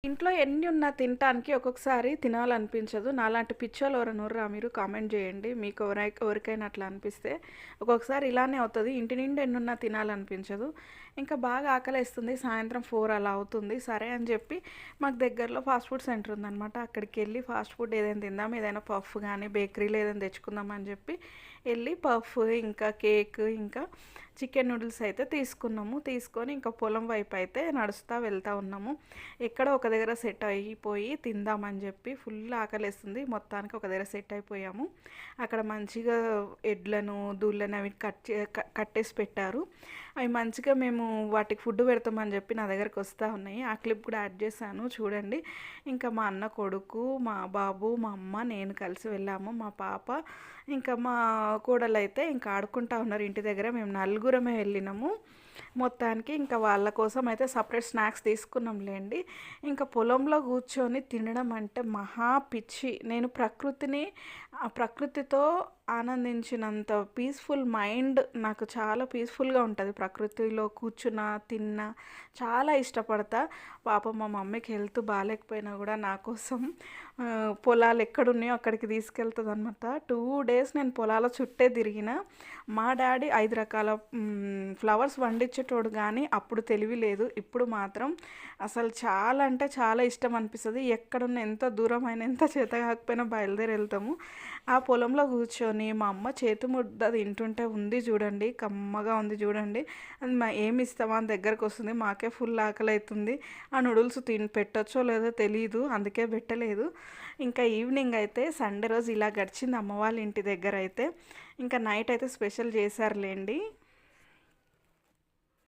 ఇంట్లో ఎన్ని ఉన్నా తినటానికి ఒక్కొక్కసారి తినాలనిపించదు. నాలాంటి పిచ్చోళ్ళు ఎవరైనా ఉర్రా మీరు కామెంట్ జేయండి. మీకు ఎవరికైనా అట్లా అనిపిస్తే. ఒక్కొక్కసారి ఇలానే అవుతది. ఇంటి నిండా ఎన్నున్నా తినాలనిపించదు. ఇంకా బాగా ఆకలేస్తుంది. సాయంత్రం 4 అలా అవుతుంది. సరే అని చెప్పి మాకు దగ్గరలో ఫాస్ట్ ఫుడ్ సెంటర్ ఉందనమాట. అక్కడికెళ్ళి ఫాస్ట్ ఫుడ్ ఏదైనా తిందాం, ఏదైనా పఫ్ గానీ, బేకరీలో ఏదైనా తెచ్చుకుందాం అని చెప్పి వెళ్ళి పఫ్, ఇంకా కేక్, ఇంకా చికెన్ నూడిల్స్ అయితే తీసుకున్నాము. తీసుకొని ఇంకా పొలం వైపు అయితే నడుస్తా వెళ్తా ఉన్నాము. ఎక్కడో ఒక దగ్గర సెట్ అయిపోయి తిందామని చెప్పి ఫుల్ ఆకలేస్తుంది. మొత్తానికి ఒక దగ్గర సెట్ అయిపోయాము. అక్కడ మంచిగా ఎడ్లను, దూళ్ళను అవి కట్టేసి పెట్టారు. అవి మంచిగా మేము వాటికి ఫుడ్ పెడతామని చెప్పి నా దగ్గరకు వస్తూ ఉన్నాయి. ఆ క్లిప్ కూడా యాడ్ చేశాను చూడండి. ఇంకా మా అన్న కొడుకు, మా బాబు, మా అమ్మ, నేను కలిసి వెళ్ళాము. మా పాప ఇంకా మా కోడలు అయితే ఇంకా ఆడుకుంటా ఉన్నారు ఇంటి దగ్గర. మేము నలుగురమే వెళ్ళినాము. మొత్తానికి ఇంకా వాళ్ళ కోసం అయితే సపరేట్ స్నాక్స్ తీసుకున్నాంలేండి. ఇంకా పొలంలో కూర్చొని తినడం అంటే మహా పిచ్చి. నేను ఆ ప్రకృతితో ఆనందించినంత పీస్ఫుల్ మైండ్ నాకు చాలా పీస్ఫుల్గా ఉంటుంది. ప్రకృతిలో కూర్చున్నా, తిన్నా చాలా ఇష్టపడతా. పాపం మా మమ్మీకి హెల్త్ బాగాలేకపోయినా కూడా నా కోసం పొలాలు ఎక్కడున్నాయో అక్కడికి తీసుకెళ్తుంది అనమాట. 2 డేస్ నేను పొలాల చుట్టే తిరిగిన. మా డాడీ 5 రకాల ఫ్లవర్స్ వండించేటోడు కానీ అప్పుడు తెలివి లేదు. ఇప్పుడు మాత్రం అసలు చాలా అంటే చాలా ఇష్టం అనిపిస్తుంది. ఎక్కడున్న ఎంత దూరమైన ఎంత చేత కాకపోయినా బయలుదేరి వెళ్తాము. ఆ పొలంలో కూర్చొని మా అమ్మ చేతి ముద్ద తింటుంటే ఉంది చూడండి, కమ్మగా ఉంది చూడండి. అది ఏమి ఇస్తామా అని దగ్గరకు వస్తుంది. మాకే ఫుల్ ఆకలి అవుతుంది. ఆ నూడిల్స్ పెట్టచ్చో లేదో తెలియదు, అందుకే పెట్టలేదు. ఇంకా ఈవినింగ్ అయితే సండే రోజు ఇలా గడిచింది అమ్మ వాళ్ళ ఇంటి దగ్గర అయితే. ఇంకా నైట్ అయితే స్పెషల్ చేశారులేండి.